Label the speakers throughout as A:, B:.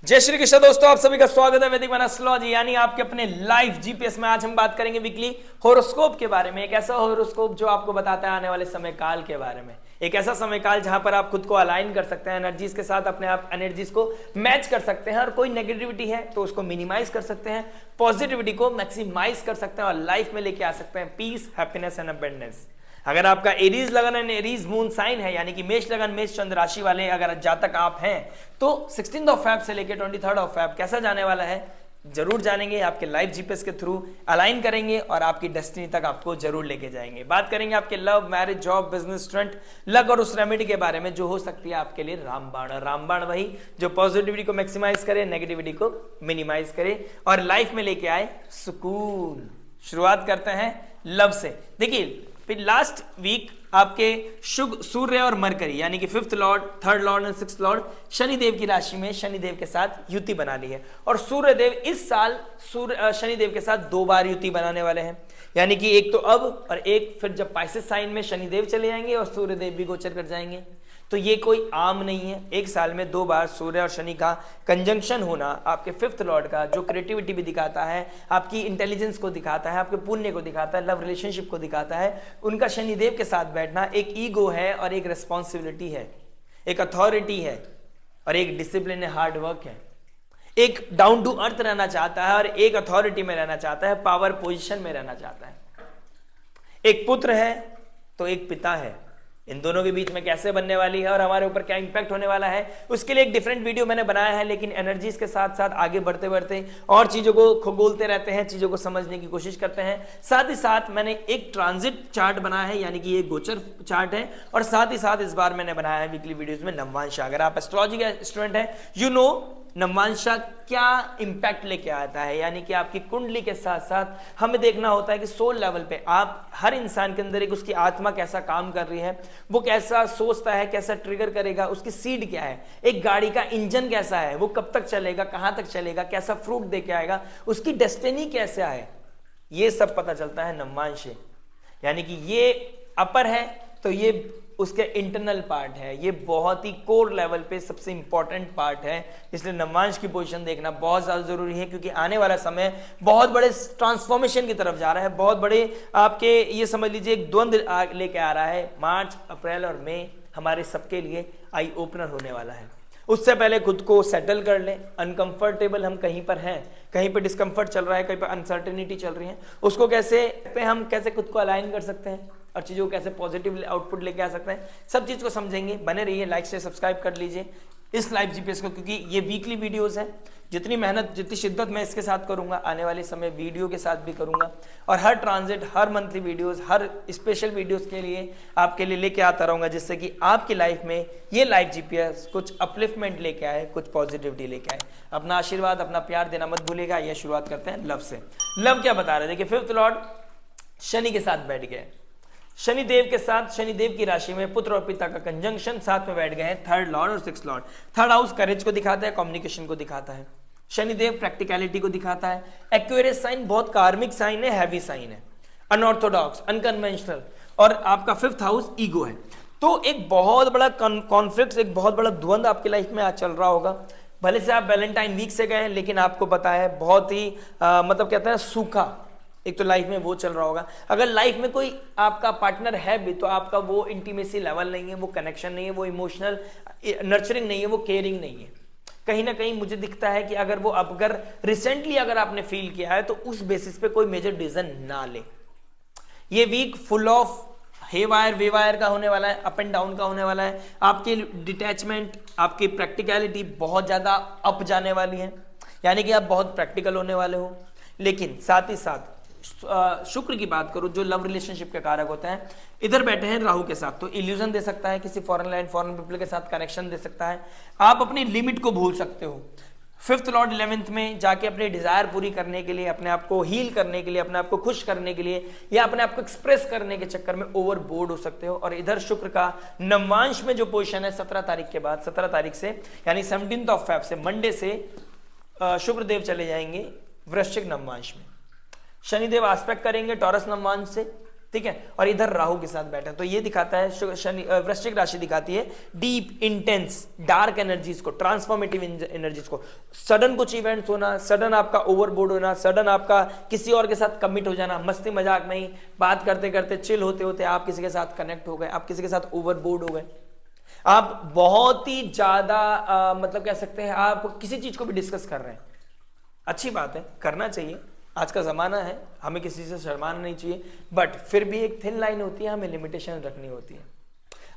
A: जय श्री कृष्ण दोस्तों, आप सभी का स्वागत है वैदिक एस्ट्रोलॉजी यानी आपके अपने लाइव जीपीएस में। आज हम बात करेंगे वीकली होरोस्कोप के बारे में। एक ऐसा होरोस्कोप जो आपको बताता है आने वाले समय काल के बारे में। एक ऐसा समय काल जहां पर आप खुद को अलाइन कर सकते हैं एनर्जीज के साथ, अपने आप एनर्जीज को मैच कर सकते हैं और कोई नेगेटिविटी है तो उसको मिनिमाइज कर सकते हैं, पॉजिटिविटी को मैक्सिमाइज कर सकते हैं और लाइफ में लेके आ सकते हैं पीस, हैप्पीनेस एंड अबंडेंस। अगर आपका एरीज लगन एंड एरीज मून साइन है यानी कि मेष लगन मेष चंद्र राशि वाले अगर जातक आप हैं तो 16 फेब से लेकर 23 फेब कैसा जाने वाला है जरूर जानेंगे। आपके लाइव जीपीएस के थ्रू अलाइन करेंगे और आपकी डेस्टिनी तक आपको जरूर लेके जाएंगे। बात करेंगे आपके love, marriage, job, business, student, luck और उस रेमेडी के बारे में जो हो सकती है आपके लिए रामबाण। रामबाण वही जो पॉजिटिविटी को मैक्सिमाइज करे, नेगेटिविटी को मिनिमाइज करे और लाइफ में लेके आए सुकून। शुरुआत करते हैं लव से। देखिए फिर लास्ट वीक आपके शुभ सूर्य और मरकरी यानी कि 5th लॉर्ड, 3rd लॉर्ड और 6th लॉर्ड शनिदेव की राशि में शनिदेव के साथ युति बना ली है और सूर्यदेव इस साल शनिदेव के साथ 2 बार युति बनाने वाले हैं। यानी कि एक तो अब और एक फिर जब पाइसेस साइन में शनिदेव चले जाएंगे और सूर्यदेव भी गोचर कर जाएंगे। तो ये कोई आम नहीं है, एक साल में 2 बार सूर्य और शनि का कंजंक्शन होना आपके 5th लॉर्ड का जो क्रिएटिविटी भी दिखाता है, आपकी इंटेलिजेंस को दिखाता है, आपके पुण्य को दिखाता है, लव रिलेशनशिप को दिखाता है। उनका शनिदेव के साथ बैठना एक ईगो है और एक रिस्पॉन्सिबिलिटी है, एक अथॉरिटी है और एक डिसिप्लिन है, हार्ड वर्क है। एक डाउन टू अर्थ रहना चाहता है और एक अथॉरिटी में रहना चाहता है, पावर पोजिशन में रहना चाहता है। एक पुत्र है तो एक पिता है। इन दोनों के बीच में कैसे बनने वाली है और हमारे ऊपर क्या इंपैक्ट होने वाला है उसके लिए एक डिफरेंट वीडियो मैंने बनाया है। लेकिन एनर्जीज के साथ साथ आगे बढ़ते बढ़ते और चीजों को खगोलते रहते हैं, चीजों को समझने की कोशिश करते हैं। साथ ही साथ मैंने एक ट्रांजिट चार्ट बनाया है यानी कि ये गोचर चार्ट है और साथ ही साथ इस बार मैंने बनाया है वीकली वीडियोज में नववांशा। अगर आप एस्ट्रोलॉजी का स्टूडेंट है यू नो नववांशा क्या इंपैक्ट लेके आता है। यानी कि आपकी कुंडली के साथ साथ हमें देखना होता है कि सोल लेवल पे आप हर इंसान के अंदर एक उसकी आत्मा कैसा काम कर रही है, वो कैसा सोचता है, कैसा ट्रिगर करेगा, उसकी सीड क्या है, एक गाड़ी का इंजन कैसा है, वो कब तक चलेगा, कहां तक चलेगा, कैसा फ्रूट दे के आएगा, उसकी डेस्टिनी कैसे है, ये सब पता चलता है नववांश से। यानी कि ये अपर है तो ये उसके इंटरनल पार्ट है, ये बहुत ही कोर लेवल पे सबसे इंपॉर्टेंट पार्ट है। इसलिए नववांश की पोजीशन देखना बहुत ज्यादा जरूरी है क्योंकि आने वाला समय बहुत बड़े ट्रांसफॉर्मेशन की तरफ जा रहा है। बहुत बड़े आपके ये समझ लीजिए एक द्वंद्व लेके आ रहा है। मार्च, अप्रैल और मई हमारे सबके लिए आई ओपनर होने वाला है। उससे पहले खुद को सेटल कर लें। अनकंफर्टेबल हम कहीं पर हैं, कहीं पर डिस्कंफर्ट चल रहा है, कहीं पर अनसर्टेनिटी चल रही है, उसको हम कैसे खुद को अलाइन कर सकते हैं और चीज़ों को कैसे पॉजिटिव आउटपुट लेके आ सकते हैं, सब चीज़ को समझेंगे। बने रहिए, लाइक से सब्सक्राइब कर लीजिए इस लाइव जीपीएस को क्योंकि ये वीकली वीडियोस है। जितनी मेहनत, जितनी शिद्दत मैं इसके साथ करूंगा आने वाले समय वीडियो के साथ भी करूंगा और हर ट्रांजिट, हर मंथली वीडियोस, हर स्पेशल वीडियोस के लिए आपके लिए लेके आता रहूंगा जिससे कि आपकी लाइफ में ये लाइव जीपीएस कुछ अपलिफ्टमेंट लेके आए, कुछ पॉजिटिविटी लेके आए। अपना आशीर्वाद, अपना प्यार देना मत भूलिएगा। ये शुरुआत करते हैं लव से। लव क्या बता रहे थे कि 5th लॉर्ड शनि के साथ बैठ गए, शनिदेव के साथ, शनिदेव की राशि में पुत्र और पिता का कंजंक्शन साथ में बैठ गए हैं 3rd लॉर्ड और 6th लॉर्ड। 3rd हाउस करेज को दिखाता है, कम्युनिकेशन को दिखाता है। शनिदेव प्रैक्टिकलिटी को दिखाता है। एक्वेरियस साइन बहुत कार्मिक साइन है, हैवी साइन है, अनऑर्थोडॉक्स, अनकन्वेंशनल और आपका 5th हाउस ईगो है। तो एक बहुत बड़ा कॉन्फ्लिक्ट, एक बहुत बड़ा द्वंद आपकी लाइफ में आज चल रहा होगा। भले से आप वैलेंटाइन वीक से गए लेकिन आपको पता है बहुत ही मतलब कहते हैं सूखा एक तो लाइफ में वो चल रहा होगा। अगर लाइफ में कोई आपका पार्टनर है भी तो आपका वो इंटीमेसी लेवल नहीं है, वो कनेक्शन नहीं है, वो इमोशनल नर्चरिंग नहीं है, वो केयरिंग नहीं है। कहीं ना कहीं मुझे दिखता है कि अगर रिसेंटली अगर आपने फील किया है तो उस बेसिस पे कोई मेजर डिसीजन ना ले। ये वीक फुल ऑफ हेवायर वेवायर का होने वाला है, अप एंड डाउन का होने वाला है। आपकी डिटैचमेंट, आपकी प्रैक्टिकलिटी बहुत ज्यादा अप जाने वाली है, यानी कि आप बहुत प्रैक्टिकल होने वाले हो। लेकिन साथ ही साथ शुक्र की बात करूं जो लव रिलेशनशिप के कारक होते हैं, इधर बैठे हैं राहु के साथ, तो इल्यूजन दे सकता है, किसी फॉरेन लैंड, फॉरेन पीपल के साथ कनेक्शन दे सकता है। आप अपनी लिमिट को भूल सकते हो। 5th लॉर्ड 11th में जाके अपनी डिजायर पूरी करने के लिए, अपने आप को हील करने के लिए, अपने आप को खुश करने के लिए या अपने आप को एक्सप्रेस करने के चक्कर में ओवरबोर्ड हो सकते हो। और इधर शुक्र का नववांश में जो पोजीशन है 17 तारीख के बाद, 17 तारीख से यानी 17 फेब से मंडे से शुक्रदेव चले जाएंगे वृश्चिक नववांश में। शनिदेव आस्पेक्ट करेंगे टॉरस नववांश से ठीक है, और इधर राहु के साथ बैठे, तो ये दिखाता है शनि, वृश्चिक राशि दिखाती है डीप इंटेंस डार्क एनर्जीज को, ट्रांसफॉर्मेटिव एनर्जीज को, सडन कुछ इवेंट्स होना, सडन आपका ओवरबोर्ड होना, सडन आपका किसी और के साथ कमिट हो जाना, मस्ती मजाक में ही बात करते करते चिल होते होते आप किसी के साथ कनेक्ट हो गए, आप किसी के साथ ओवरबोर्ड हो गए, आप बहुत ही ज्यादा मतलब कह सकते हैं आप किसी चीज को भी डिस्कस कर रहे हैं। अच्छी बात है, करना चाहिए, आज का ज़माना है, हमें किसी से शर्माना नहीं चाहिए, बट फिर भी एक थिन लाइन होती है, हमें लिमिटेशन रखनी होती है।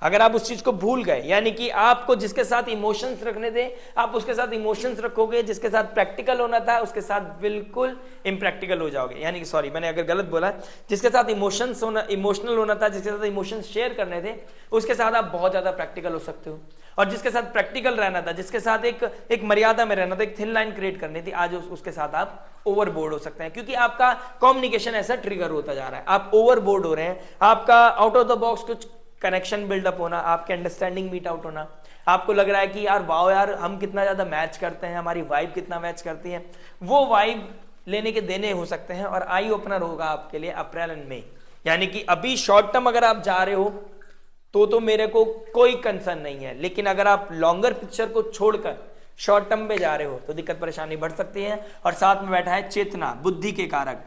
A: अगर आप उस चीज को भूल गए, यानी कि आपको जिसके साथ इमोशंस रखने थे आप उसके साथ इमोशंस रखोगे, जिसके साथ प्रैक्टिकल होना था उसके साथ बिल्कुल इम्प्रैक्टिकल हो जाओगे, यानी कि सॉरी मैंने अगर गलत बोला, जिसके साथ इमोशंस होना, इमोशनल होना था, जिसके साथ इमोशंस शेयर करने थे उसके साथ आप बहुत ज्यादा प्रैक्टिकल हो सकते हो, और जिसके साथ प्रैक्टिकल रहना था, जिसके साथ एक मर्यादा में रहना था, एक थिन लाइन क्रिएट करनी थी, आज उसके साथ आप ओवरबोर्ड हो सकते हैं, क्योंकि आपका कम्युनिकेशन ऐसा ट्रिगर होता जा रहा है, आप ओवरबोर्ड हो रहे हैं, आपका आउट ऑफ द बॉक्स कुछ कनेक्शन बिल्डअप होना, आपके अंडरस्टैंडिंग मीट आउट होना, आपको लग रहा है कि यार वाओ यार हम कितना ज्यादा मैच करते हैं, हमारी वाइब कितना मैच करती है, वो वाइब लेने के देने हो सकते हैं, और आई ओपनर होगा आपके लिए अप्रैल एंड मई, यानी कि अभी शॉर्ट टर्म अगर आप जा रहे हो तो मेरे को कोई कंसर्न नहीं है, लेकिन अगर आप लॉन्गर पिक्चर को छोड़कर शॉर्ट टर्म पे जा रहे हो तो दिक्कत परेशानी बढ़ सकती है। और साथ में बैठा है चेतना, बुद्धि के कारक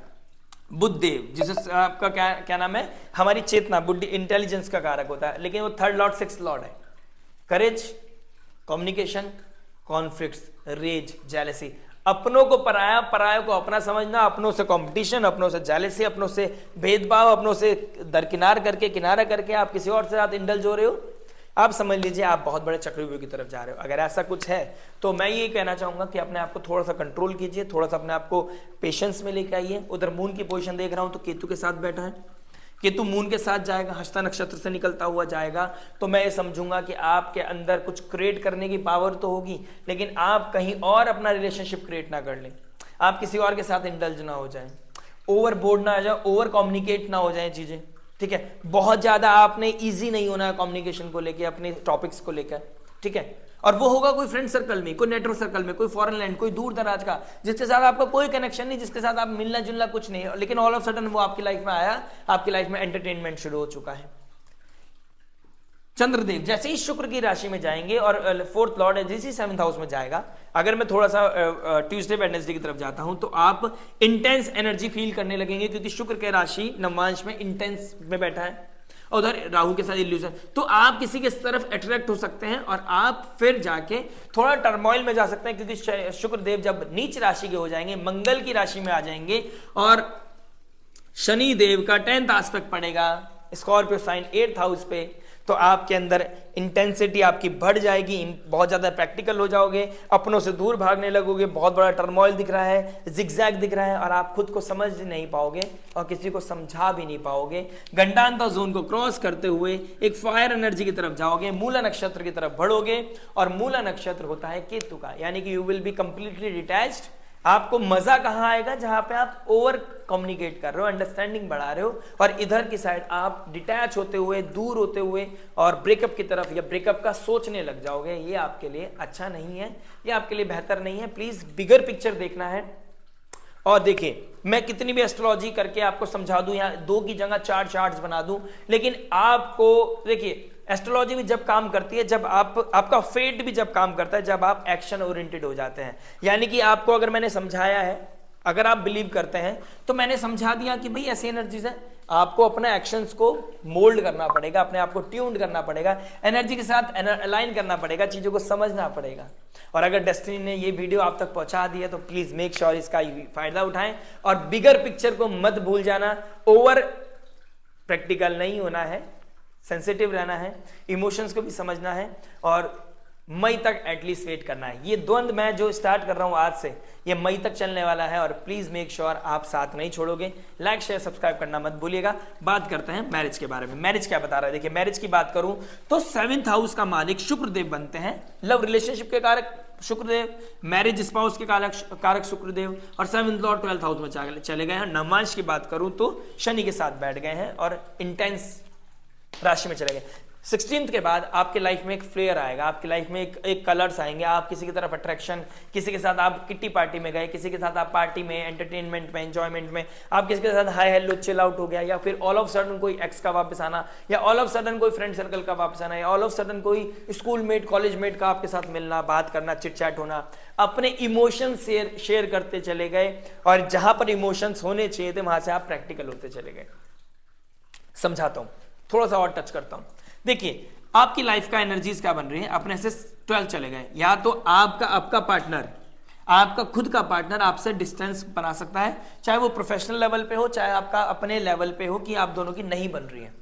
A: बुद्धदेव, जिसे आपका क्या नाम है, हमारी चेतना, बुद्धि, इंटेलिजेंस का कारक होता है, लेकिन वो थर्ड लॉर्ड सिक्स्थ लॉर्ड है। करेज, कम्युनिकेशन, कॉन्फ्लिक्ट्स, रेज, जेलेसी, अपनों को पराया, परायों को अपना समझना, अपनों से कंपटीशन, अपनों से जेलेसी, अपनों से भेदभाव, अपनों से दरकिनार करके, किनारा करके आप किसी और से साथ इंडल्ज हो रहे हो, आप समझ लीजिए आप बहुत बड़े चक्रव्यूह की तरफ जा रहे हो। अगर ऐसा कुछ है तो मैं ये कहना चाहूंगा कि अपने आप को थोड़ा सा कंट्रोल कीजिए, थोड़ा सा अपने आप को पेशेंस में लेके आइए। उधर मून की पोजीशन देख रहा हूं तो केतु के साथ बैठा है, केतु मून के साथ जाएगा, हस्ता नक्षत्र से निकलता हुआ जाएगा, तो मैं ये समझूंगा कि आपके अंदर कुछ क्रिएट करने की पावर तो होगी, लेकिन आप कहीं और अपना रिलेशनशिप क्रिएट ना कर लें, आप किसी और के साथ इंडल्ज ना हो जाएं, ओवर बोर्ड ना आ जाए, ओवर कम्युनिकेट ना हो जाए चीजें, ठीक है। बहुत ज्यादा आपने इजी नहीं होना है कम्युनिकेशन को लेके, अपने टॉपिक्स को लेकर, ठीक है। और वो होगा कोई फ्रेंड सर्कल में, कोई नेटवर्क सर्कल में, कोई फॉरेन लैंड, कोई दूर दराज का, जिसके साथ आपका कोई कनेक्शन नहीं, जिसके साथ आप मिलना जुलना कुछ नहीं, लेकिन ऑल ऑफ सडन वो आपकी लाइफ में आया, आपकी लाइफ में एंटरटेनमेंट शुरू हो चुका है। चंद्रदेव जैसे ही शुक्र की राशि में जाएंगे और फोर्थ लॉर्ड है जैसे ही 7th हाउस में जाएगा, अगर मैं थोड़ा सा ट्यूसडे वेडनेसडे की तरफ जाता हूं तो आप इंटेंस एनर्जी फील करने लगेंगे, क्योंकि शुक्र के राशि नवमांश में इंटेंस में बैठा है, उधर राहु के साथ इल्यूजन, तो आप किसी के तरफ अट्रैक्ट हो सकते हैं और आप फिर जाके थोड़ा टर्मोइल में जा सकते हैं, क्योंकि शुक्रदेव जब नीच राशि के हो जाएंगे, मंगल की राशि में आ जाएंगे और शनि देव का 10th एस्पेक्ट पड़ेगा स्कॉर्पियो साइन 8th हाउस पे, तो आपके अंदर इंटेंसिटी आपकी बढ़ जाएगी, बहुत ज्यादा प्रैक्टिकल हो जाओगे, अपनों से दूर भागने लगोगे, बहुत बड़ा टर्मोइल दिख रहा है, जिगजैग दिख रहा है, और आप खुद को समझ नहीं पाओगे और किसी को समझा भी नहीं पाओगे। गंडांता जोन को क्रॉस करते हुए एक फायर एनर्जी की तरफ जाओगे, मूला नक्षत्र की तरफ बढ़ोगे, और मूला नक्षत्र होता है केतु का, यानी कि you will be completely detached. आपको मजा कहां आएगा, जहां पे आप ओवर कम्युनिकेट कर रहे हो, अंडरस्टैंडिंग बढ़ा रहे हो, और इधर की साइड आप डिटैच होते हुए, दूर होते हुए और ब्रेकअप की तरफ या ब्रेकअप का सोचने लग जाओगे। ये आपके लिए अच्छा नहीं है, ये आपके लिए बेहतर नहीं है। प्लीज बिगर पिक्चर देखना है। और देखिए, मैं कितनी भी एस्ट्रोलॉजी करके आपको समझा दूं, या 2 की जगह 4 चार्ट्स बना दूं, लेकिन आपको देखिए एस्ट्रोलॉजी भी जब काम करती है, जब आपका फेट भी जब काम करता है, जब आप एक्शन ओरिएंटेड हो जाते हैं। यानी कि आपको अगर मैंने समझाया है, अगर आप बिलीव करते हैं तो मैंने समझा दिया कि भाई ऐसी एनर्जीज है, आपको अपने एक्शंस को मोल्ड करना पड़ेगा, अपने आप को ट्यून्ड करना पड़ेगा, एनर्जी के साथ अलाइन करना पड़ेगा, चीजों को समझना पड़ेगा। और अगर डेस्टिनी ने ये वीडियो आप तक पहुंचा दी है तो प्लीज मेक श्योर इसका फायदा उठाएं, और बिगर पिक्चर को मत भूल जाना। ओवर प्रैक्टिकल नहीं होना है, सेंसिटिव रहना है, इमोशंस को भी समझना है, और मई तक एटलीस्ट वेट करना है। ये द्वंद मैं जो स्टार्ट कर रहा हूं आज से, ये मई तक चलने वाला है, और प्लीज मेक श्योर आप साथ नहीं छोड़ोगे। लाइक शेयर सब्सक्राइब करना मत भूलिएगा। बात करते हैं मैरिज के बारे में। मैरिज क्या बता रहा है, देखिए मैरिज की बात करूं तो 7th हाउस का मालिक शुक्रदेव बनते हैं, लव रिलेशनशिप के कारक शुक्रदेव, मैरिज स्पाउस के कारक शुक्रदेव, और 7th लॉर्ड 12th हाउस में चले गए हैं। नवमांश की बात करूं तो शनि के साथ बैठ गए हैं और इंटेंस राशि में चले गए। 16th के बाद आपके लाइफ में एक फ्लेयर आएगा, आपकी लाइफ में एक कलर्स आएंगे, आप किसी की तरफ अट्रैक्शन, किसी के साथ आप किट्टी पार्टी में गए, किसी के साथ आप पार्टी में, एंटरटेनमेंट में, एंजॉयमेंट में, आप किसी के साथ हाय हेलो चिल आउट हो गया, या फिर ऑल ऑफ सडन कोई एक्स का वापस आना, या ऑल ऑफ सडन कोई फ्रेंड सर्कल का वापस आना, या ऑल ऑफ सडन कोई स्कूल मेट, कॉलेज मेट का आपके साथ मिलना, बात करना, चिट चैट होना, अपने इमोशन शेयर करते चले गए, और जहां पर इमोशंस होने चाहिए थे वहां से आप प्रैक्टिकल होते चले गए। समझाता हूं, थोड़ा सा और टच करता हूं। देखिए आपकी लाइफ का एनर्जीज क्या बन रही है, अपने से 12 चले गए, या तो आपका पार्टनर, आपका खुद का पार्टनर आपसे डिस्टेंस बना सकता है, चाहे वो प्रोफेशनल लेवल पे हो, चाहे आपका अपने लेवल पे हो कि आप दोनों की नहीं बन रही है,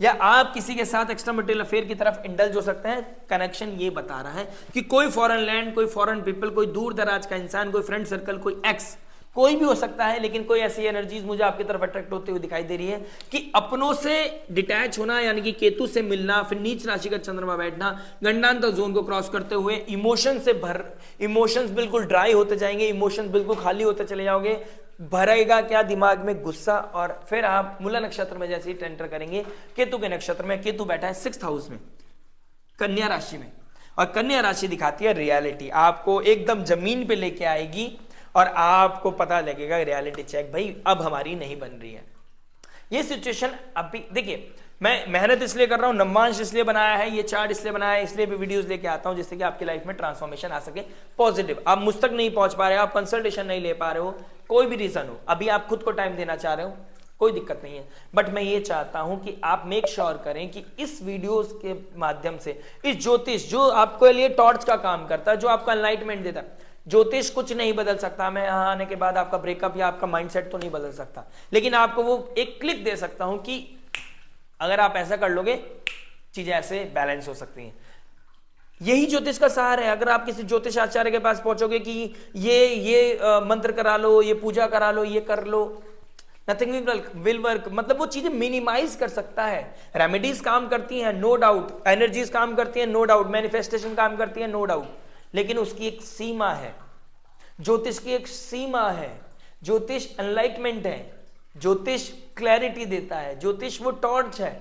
A: या आप किसी के साथ एक्स्ट्रा मैरिटल अफेयर की तरफ इंडल्ज हो सकते हैं। कनेक्शन ये बता रहा है कि कोई फॉरेन लैंड, कोई फॉरेन पीपल, कोई दूर दराज का इंसान, कोई फ्रेंड सर्कल, कोई एक्स, कोई भी हो सकता है, लेकिन कोई ऐसी एनर्जीज मुझे आपकी तरफ अट्रैक्ट होते हुए दिखाई दे रही है कि अपनों से डिटैच होना, यानी कि केतु से मिलना, फिर नीच राशि का चंद्रमा बैठना, गंडांतर जोन को क्रॉस करते हुए इमोशंस बिल्कुल ड्राई होते जाएंगे, इमोशंस बिल्कुल खाली होते चले जाओगे, भरेगा क्या दिमाग में गुस्सा, और फिर आप मूला नक्षत्र में जैसे ही एंटर करेंगे, केतु के नक्षत्र में, केतु बैठा है 6th हाउस में, कन्या राशि में, और कन्या राशि दिखाती है रियलिटी, आपको एकदम जमीन पे लेके आएगी और आपको पता लगेगा रियलिटी चेक, भाई अब हमारी नहीं बन रही है। ये सिचुएशन अभी देखिए, मैं मेहनत इसलिए कर रहा हूं, नम्बांश इसलिए बनाया है, ये चार्ट इसलिए बनाया है, इसलिए भी वीडियोस लेके आता हूं जिससे कि आपकी लाइफ में ट्रांसफॉर्मेशन आ सके पॉजिटिव। आप मुझ तक नहीं पहुंच पा रहे हो, आप कंसल्टेशन नहीं ले पा रहे हो, कोई भी रीजन हो, अभी आप खुद को टाइम देना चाह रहे हो, कोई दिक्कत नहीं है, बट मैं ये चाहता हूं कि आप मेक श्योर करें कि इस वीडियोस के माध्यम से इस ज्योतिष जो आपके लिए टॉर्च का काम करता है, जो आपको एनलाइटमेंट देता है, ज्योतिष कुछ नहीं बदल सकता, मैं यहां आने के बाद आपका ब्रेकअप या आपका माइंडसेट तो नहीं बदल सकता, लेकिन आपको वो एक क्लिक दे सकता हूं कि अगर आप ऐसा कर लोगे चीजें ऐसे बैलेंस हो सकती हैं। यही ज्योतिष का सार है। अगर आप किसी ज्योतिष आचार्य के पास पहुंचोगे कि ये मंत्र करा लो, ये पूजा करा लो, ये कर लो, नथिंग विल वर्क, मतलब वो चीजें मिनिमाइज कर सकता है। रेमेडीज काम करती हैं नो डाउट, एनर्जीज काम करती हैं नो डाउट, मैनिफेस्टेशन काम करती है नो डाउट, लेकिन उसकी एक सीमा है, ज्योतिष की एक सीमा है। ज्योतिष एनलाइटमेंट है, ज्योतिष क्लैरिटी देता है, ज्योतिष वो टॉर्च है।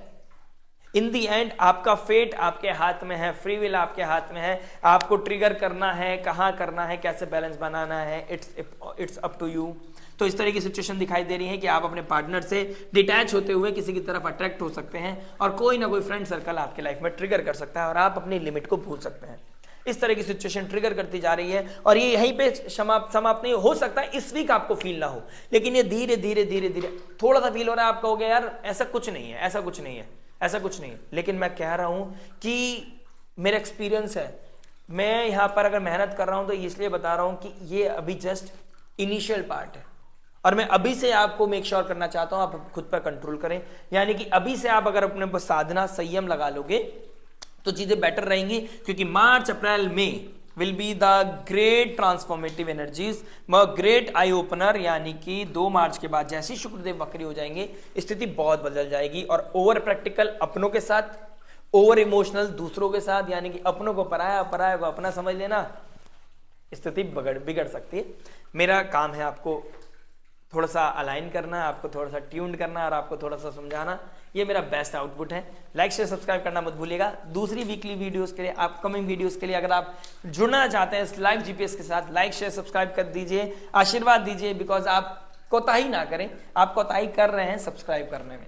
A: इन दी एंड आपका फेट आपके हाथ में है, फ्री विल आपके हाथ में है, आपको ट्रिगर करना है, कहां करना है, कैसे बैलेंस बनाना है, इट्स अप टू यू। तो इस तरह की सिचुएशन दिखाई दे रही है कि आप अपने पार्टनर से डिटैच होते हुए किसी की तरफ अट्रैक्ट हो सकते हैं, और कोई ना कोई फ्रेंड सर्कल आपके लाइफ में ट्रिगर कर सकता है, और आप अपनी लिमिट को भूल सकते हैं। इस तरह की सिचुएशन ट्रिगर करती जा रही है, और ये यहीं पे समाप्त नहीं हो सकता है। इस वीक आपको फील ना हो, लेकिन ये धीरे धीरे धीरे धीरे थोड़ा सा फील हो रहा है। आप कहोगे यार ऐसा कुछ नहीं है, ऐसा कुछ नहीं है, ऐसा कुछ नहीं है, लेकिन मैं कह रहा हूं कि मेरा एक्सपीरियंस है, मैं यहां पर अगर मेहनत कर रहा हूं तो इसलिए बता रहा हूं कि ये अभी जस्ट इनिशियल पार्ट है, और मैं अभी से आपको मेक श्योर करना चाहता हूं आप खुद पर कंट्रोल करें। यानी कि अभी से आप अगर अपने साधना संयम लगा लोगे तो चीजें बेटर रहेंगी, क्योंकि मार्च अप्रैल में will be the great transformative energies, great eye opener. यानी कि 2 मार्च के बाद जैसे ही शुक्रदेव वक्री हो जाएंगे स्थिति बहुत बदल जाएगी, और ओवर प्रैक्टिकल अपनों के साथ, ओवर इमोशनल दूसरों के साथ, यानी कि अपनों को पराया, पराया को अपना समझ लेना, स्थिति बिगड़ सकती है। मेरा काम है आपको थोड़ा सा अलाइन करना, आपको थोड़ा सा ट्यून करना, और आपको थोड़ा सा समझाना। ये मेरा बेस्ट आउटपुट है। लाइक शेयर सब्सक्राइब करना मत भूलिएगा। दूसरी वीकली वीडियोस के लिए, अपकमिंग वीडियोस के लिए अगर आप जुड़ना चाहते हैं इस लाइव जीपीएस के साथ, लाइक शेयर सब्सक्राइब कर दीजिए, आशीर्वाद दीजिए, बिकॉज आप कोताही ना करें, आप कोताही कर रहे हैं सब्सक्राइब करने में।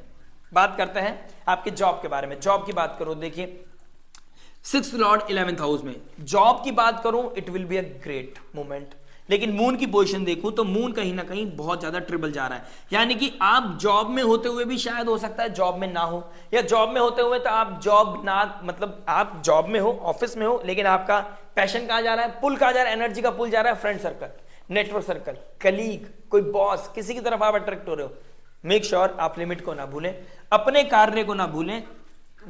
A: बात करते हैं आपके जॉब के बारे में। जॉब की बात करो, देखिए 6th लॉर्ड 11th हाउस में, जॉब की बात करूं it will be a great moment, लेकिन मून की पोजीशन देखूं तो मून कहीं ना कहीं बहुत ज्यादा ट्रिबल जा रहा है। यानी कि आप जॉब में होते हुए भी शायद हो सकता है जॉब में ना हो, या जॉब में होते हुए तो आप जॉब ना, मतलब आप जॉब में हो, ऑफिस में हो, लेकिन आपका पैशन कहां जा रहा है, पुल कहां जा रहा है, एनर्जी का पुल जा रहा है friend circle, network circle, colleague, कोई बॉस, किसी की तरफ आप अट्रैक्ट हो रहे हो। मेक श्योर आप लिमिट को ना भूलें, अपने कार्य को ना भूलें।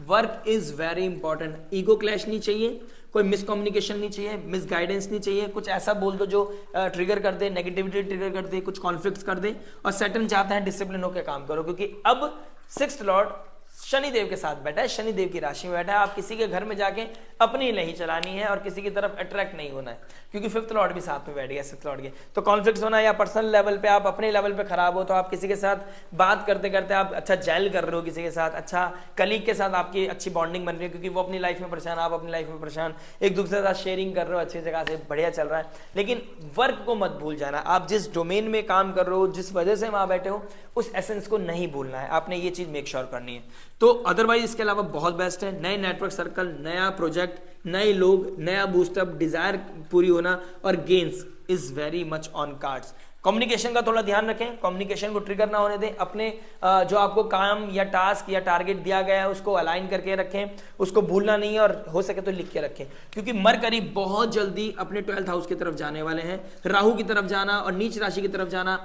A: Work is very important. Ego clash नहीं चाहिए, कोई मिसकम्युनिकेशन नहीं चाहिए, मिस गाइडेंस नहीं चाहिए, कुछ ऐसा बोल दो जो ट्रिगर कर दे, नेगेटिविटी ट्रिगर कर दे, कुछ कॉन्फ्लिक्ट्स कर दे। और सैटर्न चाहता है डिसिप्लिन होकर काम करो, क्योंकि अब 6th लॉर्ड शनिदेव के साथ बैठा है, शनिदेव की राशि में बैठा है। आप किसी के घर में जाके अपनी नहीं चलानी है और किसी की तरफ अट्रैक्ट नहीं होना है, क्योंकि फिफ्थ लॉर्ड भी साथ में बैठ गया, सिक्स्थ लॉर्ड के। तो कॉन्फ्लिक्ट होना या पर्सनल लेवल पे आप अपने लेवल पे खराब हो, तो आप किसी के साथ बात करते करते आप अच्छा जेल कर रहे हो किसी के साथ, अच्छा कलीग के साथ आपकी अच्छी बॉन्डिंग बन रही है, क्योंकि वो अपनी लाइफ में परेशान, आप अपनी लाइफ में परेशान, एक दूसरे के साथ शेयरिंग कर रहे हो, अच्छी जगह से बढ़िया चल रहा है। लेकिन वर्क को मत भूल जाना, आप जिस डोमेन में काम कर रहे हो, जिस वजह से वहां बैठे हो, उस एसेंस को नहीं भूलना है, आपने ये चीज मेक श्योर करनी है। तो अदरवाइज इसके अलावा बहुत बेस्ट है, नए नेटवर्क सर्कल, नया प्रोजेक्ट, नए लोग, नया बूस्टअप, डिजायर पूरी होना और gains is very much on cards. Communication का थोड़ा ध्यान रखें, कम्युनिकेशन को ट्रिगर ना होने दें, अपने जो आपको काम या टास्क या टारगेट दिया गया है उसको अलाइन करके रखें, उसको भूलना नहीं है, और हो सके तो लिख के रखें, क्योंकि मरकरी बहुत जल्दी अपने 12th हाउस की तरफ जाने वाले हैं। राहु की तरफ जाना और नीच राशि की तरफ जाना,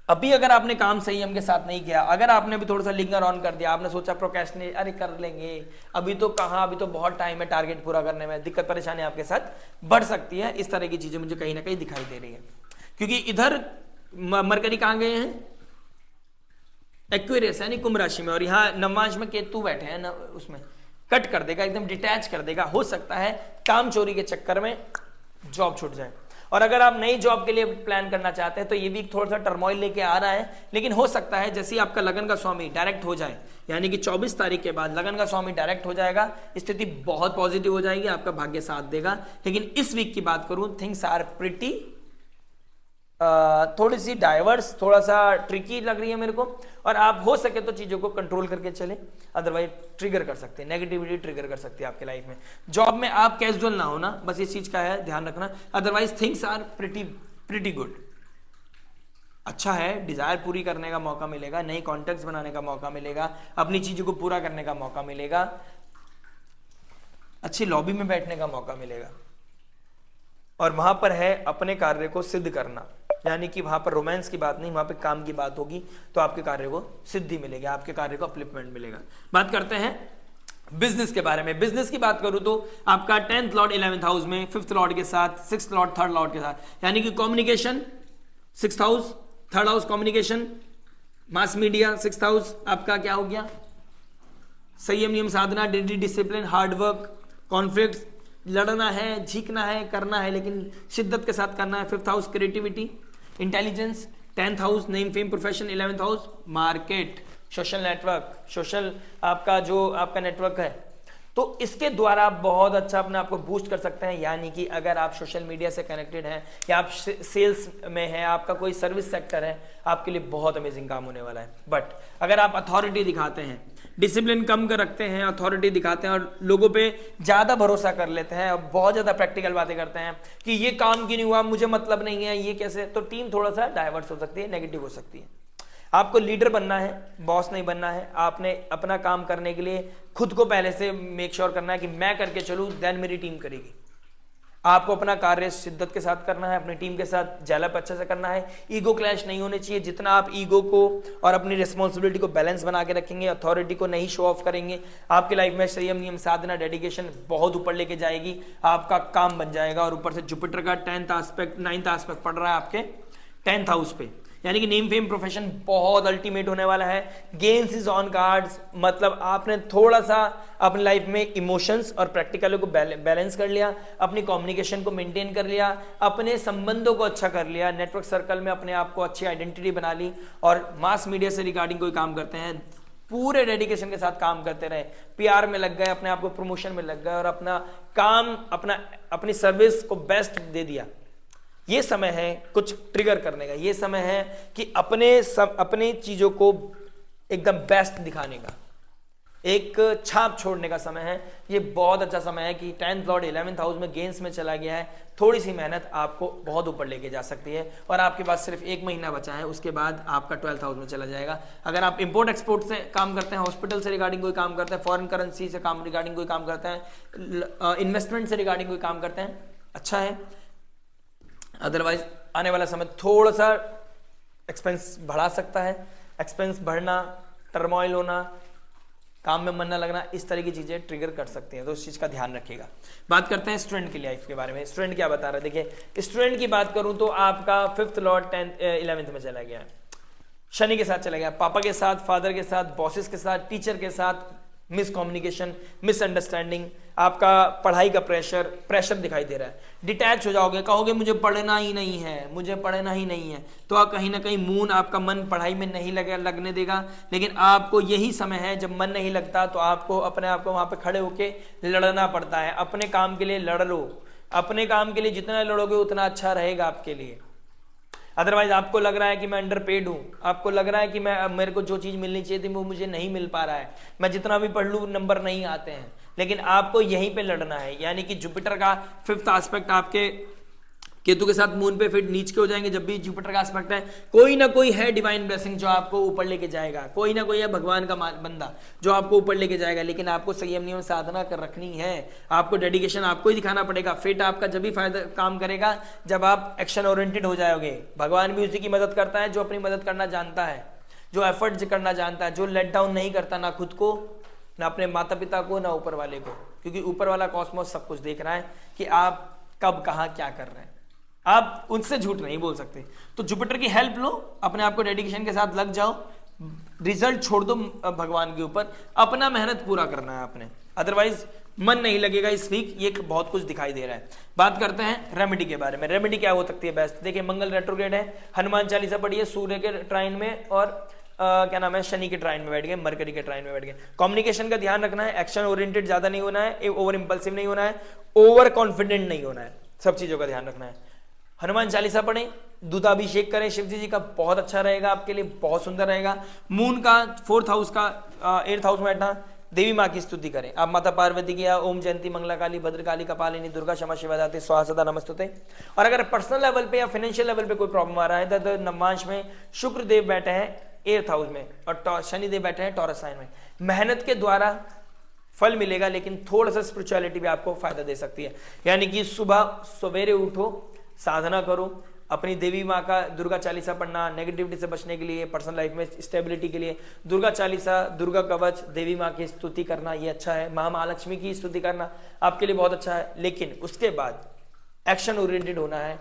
A: अभी अगर आपने काम संयम के साथ नहीं किया, अगर आपने भी थोड़ा सा लिंगर ऑन कर दिया, आपने सोचा प्रोक्रेस्टिनेट, अरे कर लेंगे, अभी तो कहाँ, अभी तो बहुत टाइम है टारगेट पूरा करने में, दिक्कत परेशानी आपके साथ बढ़ सकती है। इस तरह की चीजें मुझे कहीं ना कहीं दिखाई दे रही है, क्योंकि इधर मरकरी कहां गए हैं, एक्वेरियस यानी कुंभ राशि में, और यहाँ नवमांश में केतु बैठे हैं उसमें कट कर देगा, एकदम डिटैच कर देगा। हो सकता है काम चोरी के चक्कर में जॉब छूट जाए, और अगर आप नई जॉब के लिए प्लान करना चाहते हैं तो ये भी थोड़ा सा टर्मोइल लेके आ रहा है। लेकिन हो सकता है जैसे ही आपका लगन का स्वामी डायरेक्ट हो जाए, यानी कि 24 तारीख के बाद लगन का स्वामी डायरेक्ट हो जाएगा, स्थिति बहुत पॉजिटिव हो जाएगी, आपका भाग्य साथ देगा। लेकिन इस वीक की बात करूं, थिंग्स आर प्रिटी थोड़ी सी डाइवर्स, थोड़ा सा ट्रिकी लग रही है मेरे को, और आप हो सके तो चीजों को कंट्रोल करके चले, अदरवाइज ट्रिगर कर सकते हैं, नेगेटिविटी ट्रिगर कर सकती है आपके लाइफ में। जॉब में आप कैजुअल ना हो ना, बस इस चीज का है ध्यान रखना, otherwise things are pretty good. अच्छा है, डिजायर पूरी करने का मौका मिलेगा, नई कॉन्टेक्ट्स बनाने का मौका मिलेगा, अपनी चीजों को पूरा करने का मौका मिलेगा, अच्छी लॉबी में बैठने का मौका मिलेगा, और वहां पर है अपने कार्य को सिद्ध करना, यानी कि वहां पर रोमांस की बात नहीं, वहां पे काम की बात होगी, तो आपके कार्य को सिद्धि मिलेगी, आपके कार्य को अपलिफ्टमेंट मिलेगा। बात करते हैं बिजनेस के बारे में। बिजनेस की बात करूं तो आपका 10th लॉर्ड 11th हाउस में, 5th लॉर्ड के साथ, 6th लॉर्ड 3rd लॉर्ड के साथ, यानी कि communication 6th house, 3rd house communication, mass media 6th house आपका क्या हो गया, संयम नियम साधना, डेली डिसिप्लिन, हार्डवर्क, कॉन्फ्लिक्ट, लड़ना है, झीकना है, करना है, लेकिन शिद्दत के साथ करना है। 5th house creativity, intelligence, 10th house name fame profession, 11th house market, social network, social आपका जो आपका नेटवर्क है, तो इसके द्वारा आप बहुत अच्छा अपने आप को बूस्ट कर सकते हैं। यानी कि अगर आप सोशल मीडिया से कनेक्टेड हैं या आप सेल्स में हैं, आपका कोई सर्विस सेक्टर है, आपके लिए बहुत अमेजिंग काम होने वाला है। बट अगर आप अथॉरिटी दिखाते हैं, डिसिप्लिन कम कर रखते हैं, अथॉरिटी दिखाते हैं और लोगों पे ज्यादा भरोसा कर लेते हैं और बहुत ज्यादा प्रैक्टिकल बातें करते हैं कि ये काम क्यों नहीं हुआ, मुझे मतलब नहीं है, ये कैसे, तो टीम थोड़ा सा डाइवर्स हो सकती है, नेगेटिव हो सकती है। आपको लीडर बनना है, बॉस नहीं बनना है। आपने अपना काम करने के लिए खुद को पहले से मेक श्योर करना है कि मैं करके चलूं, देन मेरी टीम करेगी। आपको अपना कार्य शिद्दत के साथ करना है, अपनी टीम के साथ जैलअप अच्छे से करना है, ईगो क्लैश नहीं होने चाहिए। जितना आप ईगो को और अपनी रिस्पॉन्सिबिलिटी को बैलेंस बना के रखेंगे, अथॉरिटी को नहीं शो ऑफ करेंगे, आपकी लाइफ में संयम नियम साधना डेडिकेशन बहुत ऊपर लेके जाएगी, आपका काम बन जाएगा। और ऊपर से जुपिटर का 9th एस्पेक्ट पड़ रहा है आपके 10th हाउस पे, यानी कि नेम फेम प्रोफेशन बहुत अल्टीमेट होने वाला है। गेन्स इज ऑन कार्ड्स, मतलब आपने थोड़ा सा अपनी लाइफ में इमोशंस और प्रैक्टिकल को बैलेंस कर लिया, अपनी कम्युनिकेशन को मेंटेन कर लिया, अपने संबंधों को अच्छा कर लिया, नेटवर्क सर्कल में अपने आप को अच्छी आइडेंटिटी बना ली, और मास मीडिया से रिगार्डिंग कोई काम करते हैं, पूरे डेडिकेशन के साथ काम करते रहे, पीआर में लग गए, अपने आप को प्रमोशन में लग गए और अपना काम, अपनी सर्विस को बेस्ट दे दिया। ये समय है कुछ ट्रिगर करने का, ये समय है कि अपने चीजों को एकदम बेस्ट दिखाने का, एक छाप छोड़ने का समय है। ये बहुत अच्छा समय है कि 10th लॉर्ड 11th हाउस में गेम्स में चला गया है। थोड़ी सी मेहनत आपको बहुत ऊपर लेके जा सकती है, और आपके पास सिर्फ 1 महीना बचा है, उसके बाद आपका 12th हाउस में चला जाएगा। अगर आप इंपोर्ट एक्सपोर्ट से काम करते हैं, हॉस्पिटल से रिगार्डिंग कोई काम करते हैं, फॉरेन करेंसी से काम रिगार्डिंग कोई काम करते हैं, इन्वेस्टमेंट से रिगार्डिंग कोई काम करते हैं, अच्छा है। अदरवाइज आने वाला समय थोड़ा सा एक्सपेंस बढ़ा सकता है। एक्सपेंस बढ़ना, टर्मोइल होना, काम में मन न लगना, इस तरह की चीजें ट्रिगर कर सकती हैं, तो इस चीज का ध्यान रखिएगा। बात करते हैं स्टूडेंट की लाइफ के बारे में। स्टूडेंट क्या बता रहा है, देखिए स्टूडेंट की बात करूं तो आपका 5th लॉर्ड 11th में चला गया है। शनि के साथ चला गया, पापा के साथ, फादर के साथ, बॉसेस के साथ, टीचर के साथ मिसकम्युनिकेशन, मिसअंडरस्टैंडिंग, आपका पढ़ाई का प्रेशर दिखाई दे रहा है। डिटैच हो जाओगे, कहोगे मुझे पढ़ना ही नहीं है, मुझे पढ़ना ही नहीं है, तो आप कहीं ना कहीं मून आपका मन पढ़ाई में नहीं लगने देगा। लेकिन आपको यही समय है जब मन नहीं लगता तो आपको अपने आप को वहां पे खड़े होके लड़ना पड़ता है। अपने काम के लिए लड़ लो, अपने काम के लिए जितना लड़ोगे उतना अच्छा रहेगा आपके लिए। अदरवाइज आपको लग रहा है कि मैं अंडर पेड हूं, आपको लग रहा है कि मेरे को जो चीज मिलनी चाहिए थी वो मुझे नहीं मिल पा रहा है, मैं जितना भी पढ़ लूं नंबर नहीं आते हैं। लेकिन आपको यहीं पे लड़ना है, यानी कि जुपिटर का 5th एस्पेक्ट आपके केतु के साथ मून पे फिर नीच के हो जाएंगे। जब भी जुपिटर का एस्पेक्ट है, कोई ना कोई है डिवाइन ब्लेसिंग जो आपको ऊपर लेके जाएगा, कोई ना कोई है भगवान का बंदा जो आपको ऊपर लेके जाएगा। लेकिन आपको संयम नियम साधना कर रखनी है, आपको डेडिकेशन आपको ही दिखाना पड़ेगा। फिट आपका जब भी फायदा काम करेगा जब आप एक्शन ओरिएंटेड हो जाओगे। भगवान भी उसी की मदद करता है जो अपनी मदद करना जानता है, जो एफर्ट करना जानता है, जो लेट डाउन नहीं करता ना खुद को, ना अपने माता पिता को, ना ऊपर वाले को। क्योंकि ऊपर वाला कॉस्मोस सब कुछ देख रहा है कि आप कब कहाँ क्या कर रहे हैं, आप उनसे झूठ नहीं बोल सकते। तो जुपिटर की हेल्प लो, अपने आप को डेडिकेशन के साथ लग जाओ, रिजल्ट छोड़ दो भगवान के ऊपर, अपना मेहनत पूरा करना है आपने, अदरवाइज मन नहीं लगेगा इस वीक। ये बहुत कुछ दिखाई दे रहा है। बात करते हैं रेमेडी के बारे में। रेमेडी क्या हो सकती है बेस्ट? देखिए, मंगल रेट्रोग्रेड है, हनुमान चालीसा पढ़िए, सूर्य के ट्राइन में और क्या नाम है, शनि के ट्राइन में बैठ गए, मरकरी के ट्राइन में बैठ गए। कम्युनिकेशन का ध्यान रखना है, एक्शन ओरिएंटेड ज्यादा नहीं होना है, ओवर इंपल्सिव नहीं होना है, ओवर कॉन्फिडेंट नहीं होना है, सब चीजों का ध्यान रखना है। हनुमान चालीसा पढ़ें, दूधाभिषेक करें शिव जी का, बहुत अच्छा रहेगा आपके लिए, बहुत सुंदर रहेगा। मून का 4th हाउस का 8th हाउस में बैठना, देवी माँ की स्तुति करें आप, माता पार्वती की, ओम जयंती मंगला काली भद्रकाली कपालिनी दुर्गा क्षमा शिवा दाते स्वाहा सदा नमस्तुते। और अगर पर्सनल लेवल पे या फाइनेंशियल लेवल पे कोई प्रॉब्लम आ रहा है तो नवमांश में शुक्र देव बैठे हैं 8th हाउस में और शनि देव बैठे हैं टॉरस साइन में। मेहनत के द्वारा फल मिलेगा, लेकिन थोड़ा सा स्पिरिचुअलिटी भी आपको फायदा दे सकती है। यानी कि सुबह सवेरे उठो, साधना करो, अपनी देवी माँ का दुर्गा चालीसा पढ़ना, नेगेटिविटी से बचने के लिए, पर्सनल लाइफ में स्टेबिलिटी के लिए दुर्गा चालीसा, दुर्गा कवच, देवी माँ की स्तुति करना, ये अच्छा है। महालक्ष्मी की स्तुति करना आपके लिए बहुत अच्छा है। लेकिन उसके बाद एक्शन ओरिएंटेड होना है।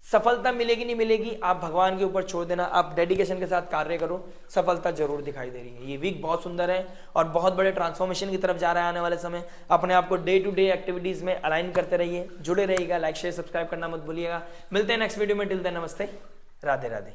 A: सफलता मिलेगी नहीं मिलेगी आप भगवान के ऊपर छोड़ देना, आप डेडिकेशन के साथ कार्य करो, सफलता जरूर दिखाई दे रही है। ये वीक बहुत सुंदर है और बहुत बड़े ट्रांसफॉर्मेशन की तरफ जा रहा है आने वाले समय। अपने आप को डे टू डे एक्टिविटीज में अलाइन करते रहिए, जुड़े रहिएगा, लाइक शेयर सब्सक्राइब करना मत भूलिएगा। मिलते हैं नेक्स्ट वीडियो में, टिल देन नमस्ते, राधे राधे।